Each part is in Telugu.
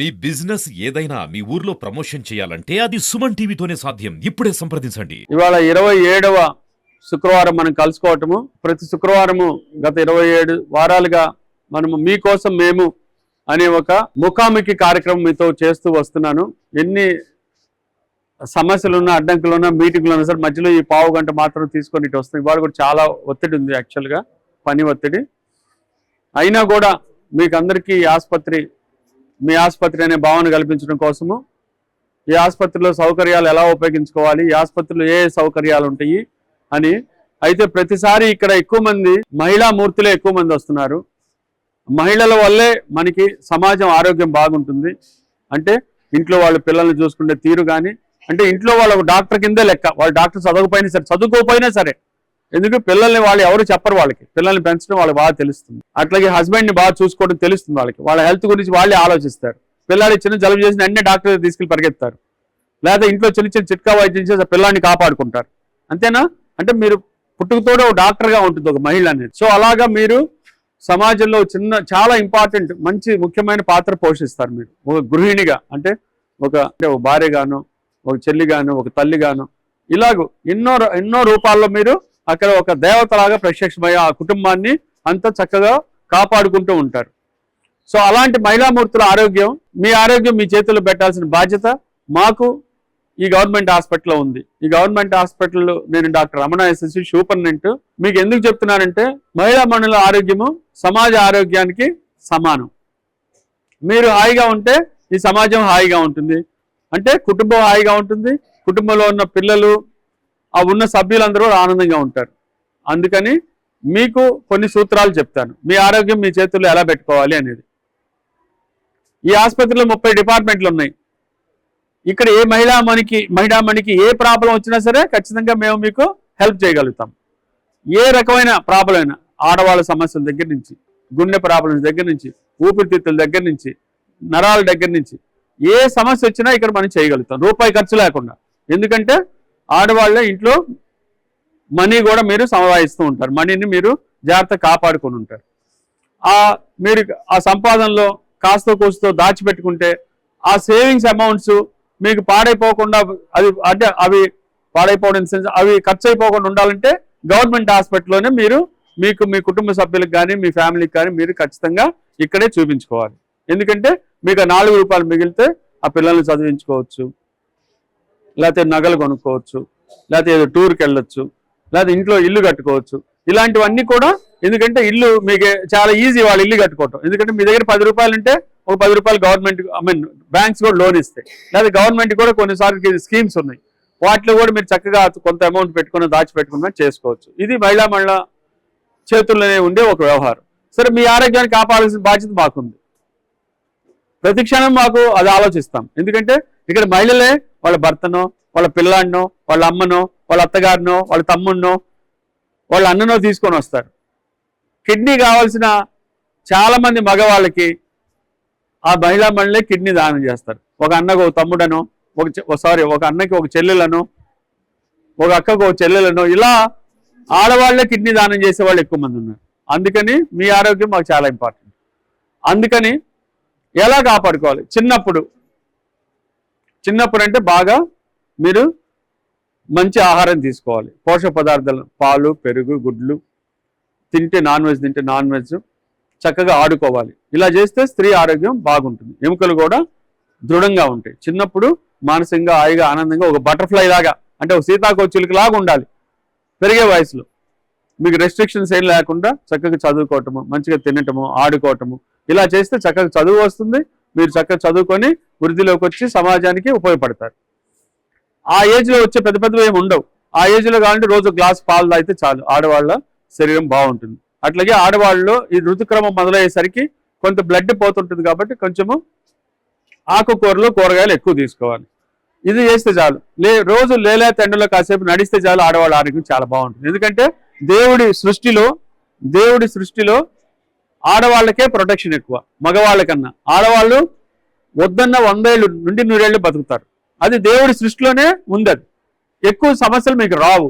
మీ బిజినెస్ ఏదైనా మీ ఊర్లో ప్రమోషన్ చేయాలంటే అది సుమన్ టీవీతోనే సాధ్యం. ఇప్పుడే సంప్రదించండి. ఇవాళ 27వ శుక్రవారం మనం కలుసుకోవటము. ప్రతి శుక్రవారము గత 27 వారాలుగా మనము మీకోసం మేము అనే ఒక ముఖాముఖి కార్యక్రమం మీతో చేస్తూ వస్తున్నాను. ఎన్ని సమస్యలున్నా, అడ్డంకులున్నా, మీటింగ్లున్నా సరే మధ్యలో ఈ పావు గంట మాత్రం తీసుకొని ఇటు వస్తాం. ఇవాళ కూడా చాలా ఒత్తిడి ఉంది, యాక్చువల్గా పని ఒత్తిడి. అయినా కూడా మీకు అందరికీ మీ ఆసుపత్రి అనే భావన కల్పించడం కోసము ఈ ఆసుపత్రిలో సౌకర్యాలు ఎలా ఉపయోగించుకోవాలి, ఈ ఆసుపత్రిలో ఏ సౌకర్యాలు ఉంటాయి అని. అయితే ప్రతిసారి ఇక్కడ ఎక్కువ మంది మహిళా మూర్తులే ఎక్కువ మంది వస్తున్నారు. మహిళల వల్లే మనకి సమాజం ఆరోగ్యం బాగుంటుంది. అంటే ఇంట్లో వాళ్ళ పిల్లల్ని చూసుకునే తీరు కానీ, అంటే ఇంట్లో వాళ్ళ డాక్టర్ కిందే లెక్క. వాళ్ళు డాక్టర్ చదువుకోకపోయినా సరే ఎందుకు పిల్లల్ని వాళ్ళు ఎవరు చెప్పరు, వాళ్ళకి పిల్లల్ని పెంచడం వాళ్ళకి బాగా తెలుస్తుంది. అట్లాగే హస్బెండ్ని బాగా చూసుకోవడం తెలుస్తుంది వాళ్ళకి. వాళ్ళ హెల్త్ గురించి వాళ్ళే ఆలోచిస్తారు. పిల్లాడి చిన్న జలుబు చేసిన అన్ని డాక్టర్ తీసుకెళ్ళి పరిగెత్తారు, లేదా ఇంట్లో చిన్న చిన్న చిట్కా వైద్యం చేసి పిల్లాన్ని కాపాడుకుంటారు. అంతేనా? అంటే మీరు పుట్టుకతోనే ఒక డాక్టర్గా ఉంటుంది ఒక మహిళ అనేది. సో అలాగా మీరు సమాజంలో చాలా ఇంపార్టెంట్ మంచి ముఖ్యమైన పాత్ర పోషిస్తారు మీరు ఒక గృహిణిగా. అంటే ఒక భార్యగాను, ఒక చెల్లిగాను, ఒక తల్లిగాను, ఇలాగూ ఎన్నో రూపాల్లో మీరు అక్కడ ఒక దేవతలాగా ప్రత్యక్షమయ్యే ఆ కుటుంబాన్ని అంతా చక్కగా కాపాడుకుంటూ ఉంటారు. సో అలాంటి మహిళామూర్తుల ఆరోగ్యం, మీ ఆరోగ్యం మీ చేతుల్లో పెట్టాల్సిన బాధ్యత మాకు ఈ గవర్నమెంట్ హాస్పిటల్లో ఉంది. ఈ గవర్నమెంట్ హాస్పిటల్లో నేను డాక్టర్ రమణ ఎస్ఎస్సి సూపరింటెండెంట్. మీకు ఎందుకు చెప్తున్నానంటే మహిళా మండల ఆరోగ్యము సమాజ ఆరోగ్యానికి సమానం. మీరు హాయిగా ఉంటే ఈ సమాజం హాయిగా ఉంటుంది, అంటే కుటుంబం హాయిగా ఉంటుంది, కుటుంబంలో ఉన్న పిల్లలు ఆ ఉన్న సభ్యులందరూ ఆనందంగా ఉంటారు. అందుకని మీకు కొన్ని సూత్రాలు చెప్తాను, మీ ఆరోగ్యం మీ చేతుల్లో ఎలా పెట్టుకోవాలి అనేది. ఈ ఆసుపత్రిలో 30 డిపార్ట్మెంట్లు ఉన్నాయి. ఇక్కడ ఏ మహిళామణికి ఏ ప్రాబ్లం వచ్చినా సరే ఖచ్చితంగా మేము మీకు హెల్ప్ చేయగలుగుతాం. ఏ రకమైన ప్రాబ్లం అయినా, ఆడవాళ్ళ సమస్యల దగ్గర నుంచి, గుండె ప్రాబ్లమ్స్ దగ్గర నుంచి, ఊపిరితిత్తుల దగ్గర నుంచి, నరాల దగ్గర నుంచి ఏ సమస్య వచ్చినా ఇక్కడ మనం చేయగలుగుతాం రూపాయి ఖర్చు లేకుండా. ఎందుకంటే ఆడవాళ్ళ ఇంట్లో మనీ కూడా మీరు సంపాదిస్తూ ఉంటారు, మనీని మీరు జాగ్రత్తగా కాపాడుకొని ఉంటారు. మీరు ఆ సంపాదనలో కాస్తో కూస్తో దాచిపెట్టుకుంటే ఆ సేవింగ్స్ అమౌంట్స్ మీకు పాడైపోకుండా, అవి పాడైపోవడం అవి ఖర్చు అయిపోకుండా ఉండాలంటే గవర్నమెంట్ హాస్పిటల్లోనే మీకు మీ కుటుంబ సభ్యులకు కానీ మీ ఫ్యామిలీకి కానీ మీరు ఖచ్చితంగా ఇక్కడే చూపించుకోవాలి. ఎందుకంటే మీకు 4 రూపాయలు మిగిలితే ఆ పిల్లల్ని చదివించుకోవచ్చు, లేకపోతే నగలు కొనుక్కోవచ్చు, లేకపోతే ఏదో టూర్కి వెళ్ళొచ్చు, లేకపోతే ఇంట్లో ఇల్లు కట్టుకోవచ్చు. ఇలాంటివన్నీ కూడా, ఎందుకంటే ఇల్లు మీకు చాలా ఈజీ వాళ్ళు ఇల్లు కట్టుకోవటం. ఎందుకంటే మీ దగ్గర 10 రూపాయలు ఉంటే ఒక 10 రూపాయలు గవర్నమెంట్ బ్యాంక్స్ కూడా లోన్ ఇస్తాయి, లేదా గవర్నమెంట్ కూడా కొన్నిసార్లు స్కీమ్స్ ఉన్నాయి, వాటిలో కూడా మీరు చక్కగా కొంత అమౌంట్ పెట్టుకుని దాచిపెట్టుకున్నా చేసుకోవచ్చు. ఇది మహిళా చేతుల్లోనే ఉండే ఒక వ్యవహారం. సరే, మీ ఆరోగ్యాన్ని కాపాడాల్సిన బాధ్యత మాకుంది. ప్రతి క్షణం మాకు అది ఆలోచిస్తాం. ఎందుకంటే ఇక్కడ మహిళలే వాళ్ళ భర్తనో, వాళ్ళ పిల్లాడినో, వాళ్ళ అమ్మనో, వాళ్ళ అత్తగారినో, వాళ్ళ తమ్ముడినో, వాళ్ళ అన్ననో తీసుకొని వస్తారు. కిడ్నీ కావాల్సిన చాలామంది మగవాళ్ళకి ఆ మహిళా మండలే కిడ్నీ దానం చేస్తారు. ఒక అన్నకు ఒక తమ్ముడనో, ఒక అన్నకి ఒక చెల్లెలను, ఒక అక్కకు ఒక చెల్లెలను, ఇలా ఆడవాళ్లే కిడ్నీ దానం చేసే వాళ్ళు ఎక్కువ మంది ఉన్నారు. అందుకని మీ ఆరోగ్యం మాకు చాలా ఇంపార్టెంట్. అందుకని ఎలా కాపాడుకోవాలి? చిన్నప్పుడు అంటే బాగా మీరు మంచి ఆహారం తీసుకోవాలి, పోషక పదార్థాలు, పాలు, పెరుగు, గుడ్లు తింటే, నాన్ వెజ్ తింటే నాన్ వెజ్, చక్కగా ఆడుకోవాలి. ఇలా చేస్తే స్త్రీ ఆరోగ్యం బాగుంటుంది, ఎముకలు కూడా దృఢంగా ఉంటాయి. చిన్నప్పుడు మానసికంగా హాయిగా ఆనందంగా ఒక బటర్ఫ్లై లాగా, అంటే ఒక సీతాకోచిలుక లాగా ఉండాలి. పెరిగే వయసులో మీకు రెస్ట్రిక్షన్స్ ఏం లేకుండా చక్కగా చదువుకోవటము, మంచిగా తినటము, ఆడుకోవటము, ఇలా చేస్తే చక్కగా చదువు వస్తుంది. మీరు చక్కగా చదువుకొని వృద్ధిలోకి వచ్చి సమాజానికి ఉపయోగపడతారు. ఆ ఏజ్లో వచ్చే పెద్ద ఏమి ఉండవు. ఆ ఏజ్లో కావాలంటే రోజు గ్లాస్ పాలు తాగితే చాలు, ఆడవాళ్ళ శరీరం బాగుంటుంది. అట్లాగే ఆడవాళ్ళలో ఈ ఋతుక్రమం మొదలయ్యేసరికి కొంత బ్లడ్ పోతుంటుంది, కాబట్టి కొంచెము ఆకుకూరలు, కూరగాయలు ఎక్కువ తీసుకోవాలి. ఇది చేస్తే చాలు. రోజు లేలేత ఎండలో కాసేపు నడిస్తే చాలు, ఆడవాళ్ళ ఆరోగ్యం చాలా బాగుంటుంది. ఎందుకంటే దేవుడి సృష్టిలో ఆడవాళ్ళకే ప్రొటెక్షన్ ఎక్కువ మగవాళ్ళకన్నా. ఆడవాళ్ళు వద్దన్న 100 ఏళ్ళు నుండి 100 ఏళ్ళు బతుకుతారు. అది దేవుడి సృష్టిలోనే ఉంది. అది ఎక్కువ సమస్యలు మీకు రావు.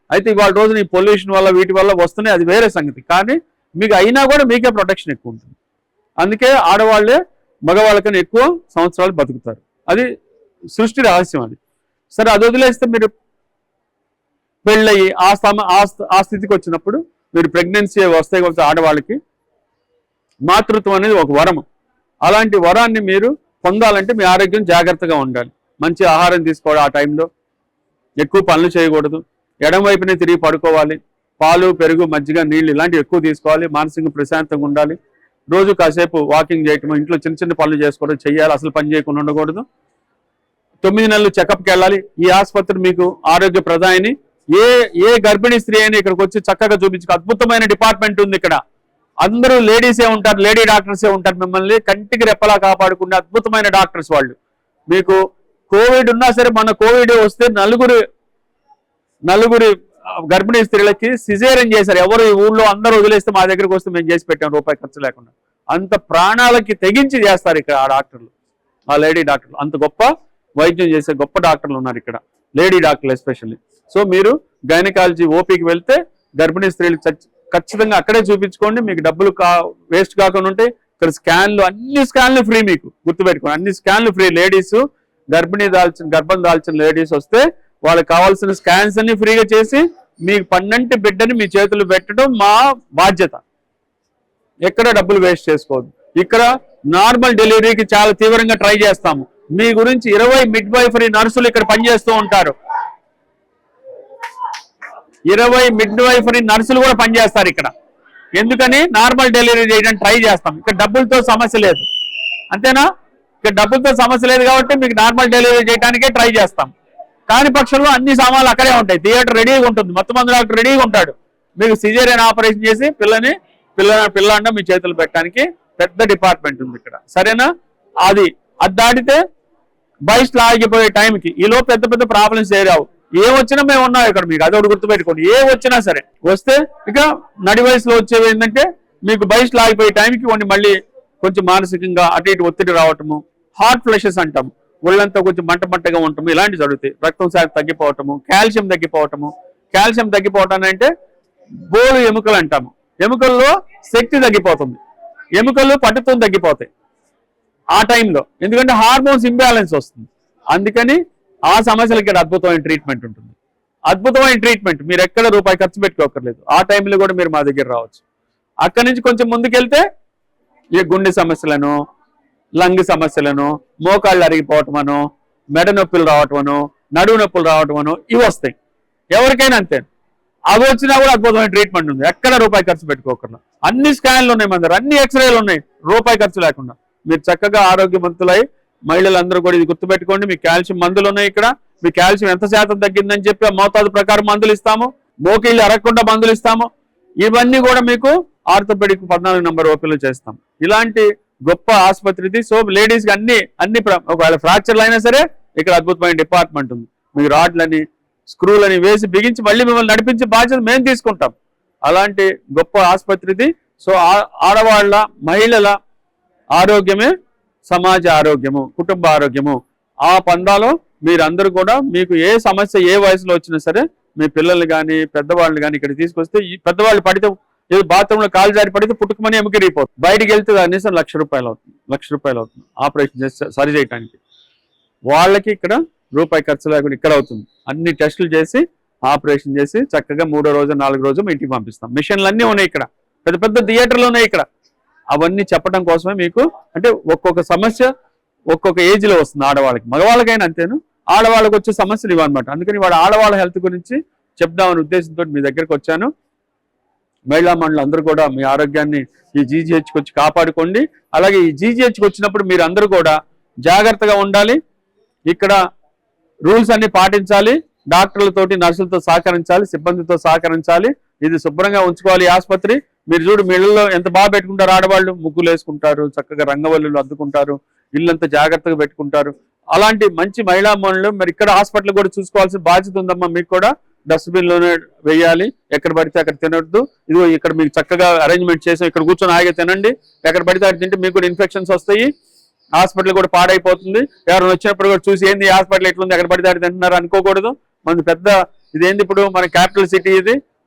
అయితే ఇవాళ రోజున ఈ పొల్యూషన్ వల్ల వీటి వల్ల వస్తున్నాయి, అది వేరే సంగతి. కానీ మీకు అయినా కూడా మీకే ప్రొటెక్షన్ ఎక్కువ ఉంటుంది. అందుకే ఆడవాళ్ళే మగవాళ్ళకన్నా ఎక్కువ సంవత్సరాలు బతుకుతారు. అది సృష్టి రహస్యం అది. సరే, అది వదిలేస్తే మీరు పెళ్ళయి ఆ స్థితికి వచ్చినప్పుడు మీరు ప్రెగ్నెన్సీ వస్తే కాబట్టి ఆడవాళ్ళకి మాతృత్వం అనేది ఒక వరం. అలాంటి వరాన్ని మీరు పొందాలంటే మీ ఆరోగ్యం జాగ్రత్తగా ఉండాలి. మంచి ఆహారం తీసుకోవాలి, ఆ టైంలో ఎక్కువ పనులు చేయకూడదు, ఎడం వైపునే తిరిగి పడుకోవాలి, పాలు పెరుగు మజ్జిగ నీళ్ళు ఇలాంటివి ఎక్కువ తీసుకోవాలి, మానసికంగా ప్రశాంతంగా ఉండాలి, రోజు కాసేపు వాకింగ్ చేయటం, ఇంట్లో చిన్న చిన్న పనులు చేసుకోవడం చేయాలి, అసలు పని చేయకుండా ఉండకూడదు. 9 నెలలు చెకప్కి వెళ్ళాలి. ఈ ఆసుపత్రి మీకు ఆరోగ్య ప్రదాయిని. ఏ గర్భిణీ స్త్రీ అయినా ఇక్కడికి వచ్చి చక్కగా చూపించుకో. అద్భుతమైన డిపార్ట్మెంట్ ఉంది ఇక్కడ. అందరూ లేడీసే ఉంటారు, లేడీ డాక్టర్సే ఉంటారు. మిమ్మల్ని కంటికి రెప్పలా కాపాడుకునే అద్భుతమైన డాక్టర్స్ వాళ్ళు. మీకు కోవిడ్ ఉన్నా సరే, మన కోవిడ్ వస్తే నలుగురి గర్భిణీ స్త్రీలకి సిజేరియన్ చేశారు. ఎవరు ఈ ఊళ్ళో అందరూ వదిలేస్తే మా దగ్గరకు వస్తే మేము చేసి పెట్టాం, రూపాయి ఖర్చు లేకుండా. అంత ప్రాణాలకి తెగించి చేస్తారు ఇక్కడ ఆ డాక్టర్లు, ఆ లేడీ డాక్టర్లు. అంత గొప్ప వైద్యం చేసే గొప్ప డాక్టర్లు ఉన్నారు ఇక్కడ, లేడీ డాక్టర్లు ఎస్పెషల్లీ. సో మీరు గైనకాలజీ ఓపీకి వెళ్తే గర్భిణీ స్త్రీలు ఖచ్చితంగా అక్కడే చూపించుకోండి. మీకు డబ్బులు వేస్ట్ కాకుండా ఉంటాయి. ఇక్కడ స్కాన్లు, అన్ని స్కాన్లు ఫ్రీ. మీకు గుర్తుపెట్టుకోండి, అన్ని స్కాన్లు ఫ్రీ. లేడీస్ గర్భం దాల్చిన లేడీస్ వస్తే వాళ్ళకి కావాల్సిన స్కాన్స్ అన్ని ఫ్రీగా చేసి మీకు పన్నంటి బిడ్డని మీ చేతులు పెట్టడం మా బాధ్యత. ఎక్కడ డబ్బులు వేస్ట్ చేసుకోవద్దు. ఇక్కడ నార్మల్ డెలివరీకి చాలా తీవ్రంగా ట్రై చేస్తాము. మీ గురించి 20 మిడ్ వైఫరీ నర్సులు ఇక్కడ పనిచేస్తూ ఉంటారు. 20 మిడ్ వైఫరీ నర్సులు కూడా పనిచేస్తారు ఇక్కడ. ఎందుకని? నార్మల్ డెలివరీ చేయడానికి ట్రై చేస్తాం. ఇక్కడ డబ్బులతో సమస్య లేదు, అంతేనా? ఇక్కడ డబ్బులతో సమస్య లేదు కాబట్టి మీకు నార్మల్ డెలివరీ చేయడానికే ట్రై చేస్తాం. కాని పక్షంలో అన్ని సామాన్లు అక్కడే ఉంటాయి. థియేటర్ రెడీగా ఉంటుంది, మొత్తం మంది డాక్టర్ రెడీగా ఉంటాడు. మీకు సిజేరియన్ ఆపరేషన్ చేసి పిల్లండ మీ చేతులు పెట్టడానికి పెద్ద డిపార్ట్మెంట్ ఉంది ఇక్కడ, సరేనా? అది దాటితే బయట ఆగిపోయే టైంకి ఈలో పెద్ద పెద్ద ప్రాబ్లమ్స్ ఏరావు. ఏ వచ్చినా మేము ఉన్నాం ఇక్కడ. మీకు అదొకటి గుర్తుపెట్టుకోండి, ఏ వచ్చినా సరే. వస్తే ఇక నడి వయసులో వచ్చేవి ఏంటంటే మీకు బయట ఆగిపోయే టైంకి మళ్ళీ కొంచెం మానసికంగా అటు ఇటు ఒత్తిడి రావటము, హార్ట్ ఫ్లషెస్ అంటాము, ఒళ్ళంతా కొంచెం మంటగా ఉండటము, ఇలాంటివి జరుగుతాయి. రక్తం శాతం తగ్గిపోవటము, కాల్షియం తగ్గిపోవటము. కాల్షియం తగ్గిపోవటం అంటే బోలు ఎముకలు అంటాము. ఎముకల్లో శక్తి తగ్గిపోతుంది, ఎముకలు పట్టుతో తగ్గిపోతాయి ఆ టైంలో. ఎందుకంటే హార్మోన్స్ ఇంబ్యాలెన్స్ వస్తుంది. అందుకని ఆ సమస్యలకి ఇక్కడ అద్భుతమైన ట్రీట్మెంట్ ఉంటుంది. అద్భుతమైన ట్రీట్మెంట్. మీరు ఎక్కడ రూపాయి ఖర్చు పెట్టుకోకర్లేదు. ఆ టైంలో కూడా మీరు మా దగ్గర రావచ్చు. అక్కడి నుంచి కొంచెం ముందుకెళ్తే ఈ గుండె సమస్యలను, లంగ్ సమస్యలను, మోకాళ్ళు అరిగిపోవటమనో, మెడ నొప్పులు రావటమనో, నడువు నొప్పులు రావటమనో ఇవి వస్తాయి. ఎవరికైనా అంతే. అవి వచ్చినా కూడా అద్భుతమైన ట్రీట్మెంట్ ఉంది. ఎక్కడ రూపాయి ఖర్చు పెట్టుకోకర్లా. అన్ని స్కాన్లు ఉన్నాయి మన దగ్గర, అన్ని ఎక్స్రేలు ఉన్నాయి, రూపాయి ఖర్చు లేకుండా. మీరు చక్కగా ఆరోగ్యవంతులై మహిళలందరూ కూడా ఇది గుర్తుపెట్టుకోండి. మీ కాల్షియం మందులు ఉన్నాయి ఇక్కడ. మీ కాల్షియం ఎంత శాతం తగ్గిందని చెప్పి మోతాదు ప్రకారం మందులు ఇస్తాము. మోకిళ్ళు అరగకుండా మందులు ఇస్తాము. ఇవన్నీ కూడా మీకు ఆర్థోపెడిక్ 14 నంబర్ ఓపీలో చేస్తాం. ఇలాంటి గొప్ప ఆసుపత్రిది. సో లేడీస్కి అన్ని ఒకవేళ ఫ్రాక్చర్లు అయినా సరే ఇక్కడ అద్భుతమైన డిపార్ట్మెంట్ ఉంది. మీకు రాడ్లని స్క్రూలని వేసి బిగించి మళ్ళీ మిమ్మల్ని నడిపించే బాధ్యత మేము తీసుకుంటాం. అలాంటి గొప్ప ఆసుపత్రిది. సో ఆడవాళ్ళ, మహిళల ఆరోగ్యమే సమాజ ఆరోగ్యము, కుటుంబ ఆరోగ్యము. ఆ పందాలో మీరందరూ కూడా మీకు ఏ సమస్య ఏ వయసులో వచ్చినా సరే మీ పిల్లల్ని కానీ పెద్దవాళ్ళని కానీ ఇక్కడ తీసుకొస్తే, ఈ పెద్దవాళ్ళు పడితే బాత్రూంలో కాలు జారి పడితే పుట్టుకమని ఎముకిరిగిపోతుంది. బయటికి వెళ్తే కనీసం ₹1,00,000 అవుతుంది ఆపరేషన్ చేసి సరి చేయడానికి. వాళ్ళకి ఇక్కడ రూపాయి ఖర్చు లేకుండా ఇక్కడ అవుతుంది. అన్ని టెస్టులు చేసి ఆపరేషన్ చేసి చక్కగా 3వ రోజు 4వ రోజు మీ ఇంటికి పంపిస్తాం. మిషన్లు అన్నీ ఉన్నాయి ఇక్కడ, పెద్ద పెద్ద థియేటర్లు ఉన్నాయి ఇక్కడ. అవన్నీ చెప్పడం కోసమే మీకు. అంటే ఒక్కొక్క సమస్య ఒక్కొక్క ఏజ్లో వస్తుంది. ఆడవాళ్ళకి, మగవాళ్ళకైనా అంతేను. ఆడవాళ్ళకి వచ్చే సమస్యలు ఇవన్నమాట. అందుకని వాడు ఆడవాళ్ళ హెల్త్ గురించి చెప్దామనే ఉద్దేశంతో మీ దగ్గరకు వచ్చాను. మహిళా మండలి అందరూ కూడా మీ ఆరోగ్యాన్ని ఈ జీజీహెచ్కి వచ్చి కాపాడుకోండి. అలాగే ఈ జీజీహెచ్కి వచ్చినప్పుడు మీరు అందరూ కూడా జాగ్రత్తగా ఉండాలి. ఇక్కడ రూల్స్ అన్ని పాటించాలి. డాక్టర్లతోటి, నర్సులతో సహకరించాలి, సిబ్బందితో సహకరించాలి. ఇది శుభ్రంగా ఉంచుకోవాలి ఆసుపత్రి. మీరు చూడు, మీ ఇళ్ళలో ఎంత బాగా పెట్టుకుంటారు ఆడవాళ్ళు. ముగ్గులు వేసుకుంటారు, చక్కగా రంగవల్లులు అద్దుకుంటారు, ఇల్లంతా జాగ్రత్తగా పెట్టుకుంటారు. అలాంటి మంచి మహిళా మండలి మరి ఇక్కడ హాస్పిటల్ కూడా చూసుకోవాల్సిన బాధ్యత ఉందమ్మా. మీకు కూడా డస్ట్బిన్లోనే వేయాలి, ఎక్కడ పడితే అక్కడ తినొద్దు. ఇదిగో ఇక్కడ మీకు చక్కగా అరేంజ్మెంట్ చేసాం. ఇక్కడ కూర్చొని ఆగే తినండి. ఎక్కడ పడితే అక్కడ తింటే మీకు కూడా ఇన్ఫెక్షన్స్ వస్తాయి, హాస్పిటల్ కూడా పాడైపోతుంది. ఎవరైనా వచ్చినప్పుడు కూడా చూసి ఏంది హాస్పిటల్ ఎట్లుంది, ఎక్కడ పడితే అక్కడ తింటున్నారు అనుకోకూడదు. మన పెద్ద ఇదేంది ఇప్పుడు మన క్యాపిటల్ సిటీ,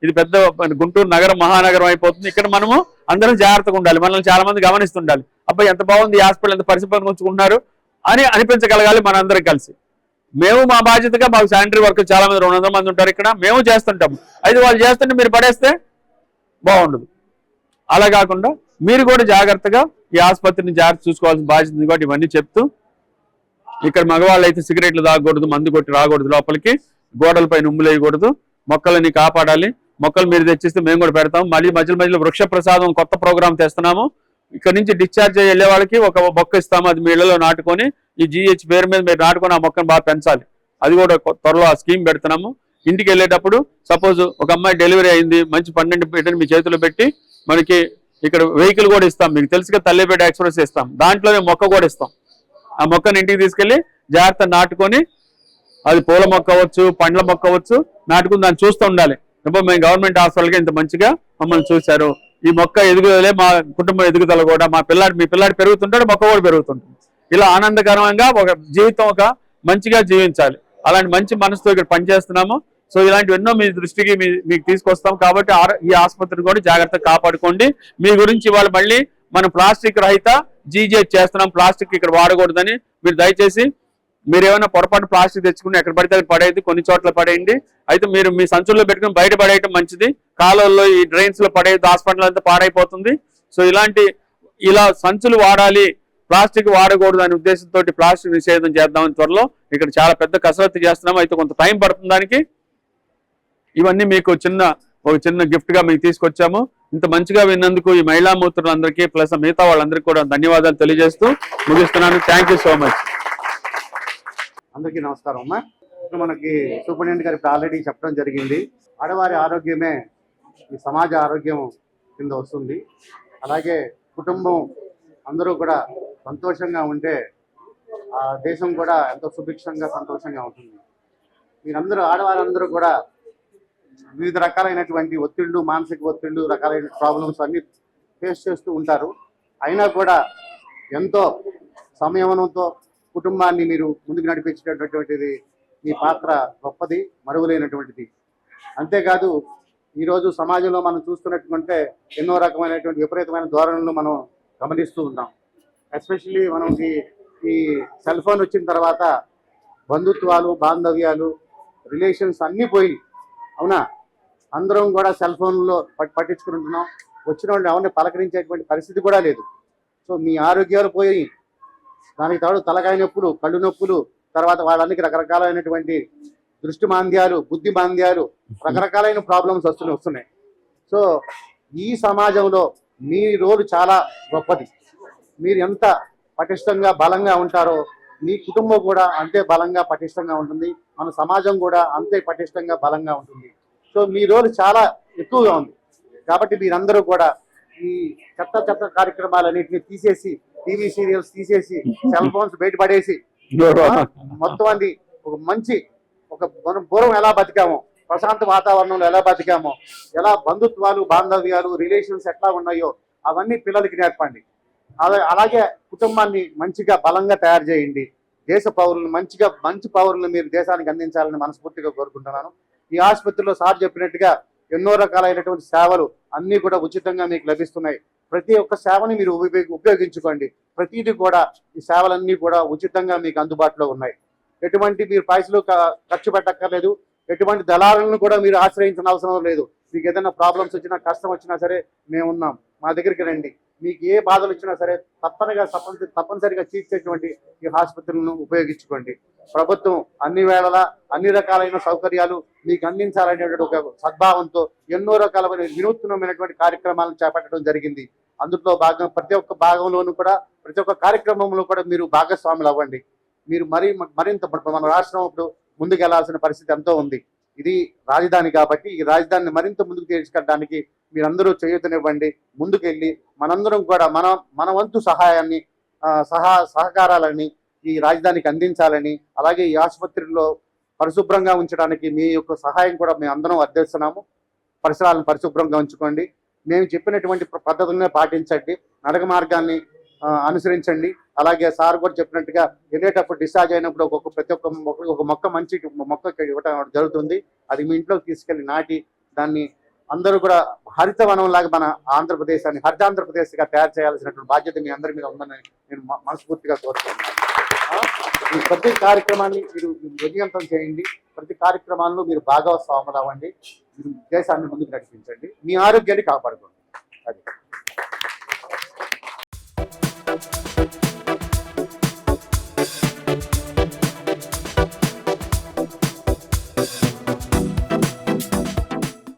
ఇది పెద్ద గుంటూరు నగరం, మహానగరం అయిపోతుంది. ఇక్కడ మనము అందరం జాగ్రత్తగా ఉండాలి, మనల్ని చాలా మంది గమనిస్తుండాలి. అబ్బాయి ఎంత బాగుంది ఈ హాస్పిటల్, ఎంత పరిశుభ్రంగా ఉంచుకుంటున్నారు అని అనిపించగలగాలి మనందరం కలిసి. మేము మా బాధ్యతగా, మాకు శానిటరీ వర్క్ చాలా మంది 200 మంది ఉంటారు ఇక్కడ, మేము చేస్తుంటాం. అయితే వాళ్ళు చేస్తుంటే మీరు పడేస్తే బాగుండదు. అలా కాకుండా మీరు కూడా జాగ్రత్తగా ఈ ఆసుపత్రిని జాగ్రత్త చూసుకోవాల్సిన బాధ్యత ఉంది. కాబట్టి ఇవన్నీ చెప్తూ, ఇక్కడ మగవాళ్ళు అయితే సిగరెట్లు తాగకూడదు, మందు కొట్టి రాకూడదు లోపలికి, గోడలపై ఉమ్ములు వేయకూడదు, మొక్కలని కాపాడాలి. మొక్కలు మీరు తెచ్చిస్తే మేము కూడా పెడతాం. మళ్ళీ మధ్యలో వృక్ష ప్రసాదం కొత్త ప్రోగ్రామ్ తెస్తున్నాము. ఇక్కడ నుంచి డిశ్చార్జ్ అయ్యి వెళ్ళే వాళ్ళకి ఒక మొక్క ఇస్తాము, అది మీ ఇళ్లలో నాటుకొని ఈ GH పేరు మీద మీరు నాటుకొని ఆ మొక్కను బాగా పెంచాలి. అది కూడా త్వరలో ఆ స్కీమ్ పెడుతున్నాము. ఇంటికి వెళ్ళేటప్పుడు సపోజ్ ఒక అమ్మాయి డెలివరీ అయింది, మంచి 12 పెట్టని మీ చేతిలో పెట్టి మనకి ఇక్కడ వెహికల్ కూడా ఇస్తాం. మీకు తెలుసుగా తల్లిపేట ఎక్స్ప్రెస్ ఇస్తాం, దాంట్లోనే మొక్క కూడా ఇస్తాం. ఆ మొక్కను ఇంటికి తీసుకెళ్లి జాగ్రత్త నాటుకొని, అది పూల మొక్క అవ్వచ్చు, పండ్ల మొక్క అవ్వచ్చు, నాటుకుని దాన్ని చూస్తూ ఉండాలి. ఇప్పుడు మేము గవర్నమెంట్ హాస్పిటల్కి ఇంత మంచిగా మమ్మల్ని చూశారు, ఈ మొక్క ఎదుగుదలే మా కుటుంబం ఎదుగుదల కూడా, మీ పిల్లాడు పెరుగుతుంటాడు, మొక్క కూడా పెరుగుతుంటుంది. ఇలా ఆనందకరంగా ఒక జీవితం ఒక మంచిగా జీవించాలి. అలాంటి మంచి మనసుతో ఇక్కడ పనిచేస్తున్నాము. సో ఇలాంటి ఎన్నో మీ దృష్టికి మీకు తీసుకొస్తాం. కాబట్టి ఈ ఆసుపత్రిని కూడా జాగ్రత్తగా కాపాడుకోండి. మీ గురించి ఇవాళ మళ్ళీ మనం ప్లాస్టిక్ రహిత GGH చేస్తున్నాం, ప్లాస్టిక్ ఇక్కడ వాడకూడదని. మీరు దయచేసి మీరు ఏమైనా పొరపాటు ప్లాస్టిక్ తెచ్చుకుని ఎక్కడ పడితే అక్కడ పడేది, కొన్ని చోట్ల పడేయండి. అయితే మీరు మీ సంచుల్లో పెట్టుకుని బయట పడేయటం మంచిది. కాలువల్లో ఈ డ్రైన్స్ లో పడేది, హాస్పిటల్ అంతా పాడైపోతుంది. సో ఇలా సంచులు వాడాలి, ప్లాస్టిక్ వాడకూడదు అనే ఉద్దేశంతో ప్లాస్టిక్ నిషేధం చేద్దామని త్వరలో ఇక్కడ చాలా పెద్ద కసరత్తు చేస్తున్నాం. అయితే కొంత టైం పడుతుంది దానికి. ఇవన్నీ మీకు ఒక చిన్న గిఫ్ట్ గా మీకు తీసుకొచ్చాము. ఇంత మంచిగా విన్నందుకు ఈ మహిళా మూర్తులందరికీ ప్లస్ మిగతా వాళ్ళందరికీ కూడా ధన్యవాదాలు తెలియజేస్తూ ముగిస్తున్నాను. Thank so much. అందరికీ నమస్కారం అమ్మా. ఇప్పుడు మనకి సూపరింటెండెంట్ గారు ఆల్రెడీ చెప్పడం జరిగింది, ఆడవారి ఆరోగ్యమే ఈ సమాజ ఆరోగ్యం కింద వస్తుంది. అలాగే కుటుంబం అందరూ కూడా సంతోషంగా ఉంటే ఆ దేశం కూడా ఎంతో సుభిక్షంగా సంతోషంగా ఉంటుంది. మీరందరూ ఆడవారందరూ కూడా వివిధ రకాలైనటువంటి ఒత్తిళ్లు, మానసిక ఒత్తిళ్లు, రకాలైన ప్రాబ్లమ్స్ అన్ని ఫేస్ చేస్తూ ఉంటారు. అయినా కూడా ఎంతో సంయమనంతో కుటుంబాన్ని మీరు ముందుకు నడిపించేటటువంటిది మీ పాత్ర గొప్పది, మరువలేనటువంటిది. అంతేకాదు ఈరోజు సమాజంలో మనం చూస్తున్నట్టుకుంటే ఎన్నో రకమైనటువంటి విపరీతమైన ధోరణులను మనం గమనిస్తూ ఉన్నాం. ఎస్పెషల్లీ మనం ఈ సెల్ ఫోన్ వచ్చిన తర్వాత బంధుత్వాలు, బాంధవ్యాలు, రిలేషన్స్ అన్నీ పోయి, అవునా, అందరం కూడా సెల్ ఫోన్లో పట్టించుకుంటున్నాం. వచ్చిన వాళ్ళు ఎవరిని పలకరించేటువంటి పరిస్థితి కూడా లేదు. సో మీ ఆరోగ్యాలు పోయి, దానికి తోడు తలకాయ నొప్పులు, కళ్ళు నొప్పులు, తర్వాత వాళ్ళందరికీ రకరకాలైనటువంటి దృష్టి మాంద్యాలు, బుద్ధి మాంద్యాలు, రకరకాలైన ప్రాబ్లమ్స్ వస్తున్నాయి. సో ఈ సమాజంలో మీ రోలు చాలా గొప్పది. మీరు ఎంత పటిష్టంగా బలంగా ఉంటారో మీ కుటుంబం కూడా అంతే బలంగా పటిష్టంగా ఉంటుంది, మన సమాజం కూడా అంతే పటిష్టంగా బలంగా ఉంటుంది. సో మీ రోలు చాలా ఎక్కువగా ఉంది. కాబట్టి మీరందరూ కూడా ఈ చెత్త కార్యక్రమాలన్నింటినీ తీసేసి, టీవీ సీరియల్స్ తీసేసి, సెల్ ఫోన్స్ బయటపడేసి, మొత్తం అంది ఒక మంచి మనం పూర్వం ఎలా బతికామో, ప్రశాంత వాతావరణంలో ఎలా బతికామో, ఎలా బంధుత్వాలు, బాంధవ్యాలు, రిలేషన్స్ ఎట్లా ఉన్నాయో అవన్నీ పిల్లలకి నేర్పండి. అలాగే కుటుంబాన్ని మంచిగా బలంగా తయారు చేయండి. దేశ పౌరులను మంచి పౌరులను మీరు దేశానికి అందించాలని మనస్ఫూర్తిగా కోరుకుంటున్నాను. ఈ ఆసుపత్రిలో సార్ చెప్పినట్టుగా ఎన్నో రకాలైనటువంటి సేవలు అన్నీ కూడా ఉచితంగా మీకు లభిస్తున్నాయి. ప్రతి ఒక్క సేవని మీరు ఉపయోగించుకోండి. ప్రతిదీ కూడా ఈ సేవలన్నీ కూడా ఉచితంగా మీకు అందుబాటులో ఉన్నాయి. ఎటువంటి మీరు పైసలు ఖర్చు పెట్టక్కర్లేదు. ఎటువంటి దళాలను కూడా మీరు ఆశ్రయించిన అవసరం లేదు. మీకు ఏదైనా ప్రాబ్లమ్స్ వచ్చినా, కష్టం వచ్చినా సరే మేమున్నాం, మా దగ్గరికి రండి. మీకు ఏ బాధలు వచ్చినా సరే తప్పనిసరిగా తీర్చేటువంటి ఈ ఆసుపత్రులను ఉపయోగించుకోండి. ప్రభుత్వం అన్ని వేళలా అన్ని రకాలైన సౌకర్యాలు మీకు అందించాలనేటువంటి ఒక సద్భావంతో ఎన్నో రకాలైన వినూత్నమైనటువంటి కార్యక్రమాలను చేపట్టడం జరిగింది. అందులో భాగంగా ప్రతి ఒక్క భాగంలోనూ కూడా, ప్రతి ఒక్క కార్యక్రమంలో కూడా మీరు భాగస్వాములు అవ్వండి. మీరు మరింత మన రాష్ట్రం ఇప్పుడు ముందుకు వెళ్లాల్సిన పరిస్థితి ఎంతో ఉంది. ఇది రాజధాని కాబట్టి ఈ రాజధానిని మరింత ముందుకు తీసుకెళ్ళడానికి మీరందరూ చేయూతనివ్వండి. ముందుకెళ్ళి మనందరం కూడా మన వంతు సహాయాన్ని, సహకారాలని ఈ రాజధానికి అందించాలని, అలాగే ఈ ఆసుపత్రిలో పరిశుభ్రంగా ఉంచడానికి మీ యొక్క సహాయం కూడా మేము అందరం అర్థిస్తున్నాము. పరిసరాలను పరిశుభ్రంగా ఉంచుకోండి. మేము చెప్పినటువంటి పద్ధతులనే పాటించండి. నడక మార్గాన్ని అనుసరించండి. అలాగే సార్ కూడా చెప్పినట్టుగా వెళ్ళేటప్పుడు డిశ్చార్జ్ అయినప్పుడు ప్రతి ఒక్క మొక్క మంచి మొక్క ఇవ్వటం జరుగుతుంది. అది మీ ఇంట్లోకి తీసుకెళ్ళి నాటి దాన్ని అందరూ కూడా హరితవనం లాగా మన ఆంధ్రప్రదేశాన్ని హరితాంధ్రప్రదేశ్గా తయారు చేయాల్సినటువంటి బాధ్యత మీ అందరి మీద ఉందని నేను మనస్ఫూర్తిగా కోరుతున్నాను. ఈ ప్రతి కార్యక్రమాన్ని మీరు విజయవంతం చేయండి. ప్రతి కార్యక్రమాల్లో మీరు భాగస్వాములు అవ్వండి. మీరు దేశాన్ని ముందుకు నడిపించండి. మీ ఆరోగ్యాన్ని కాపాడుకోండి. అది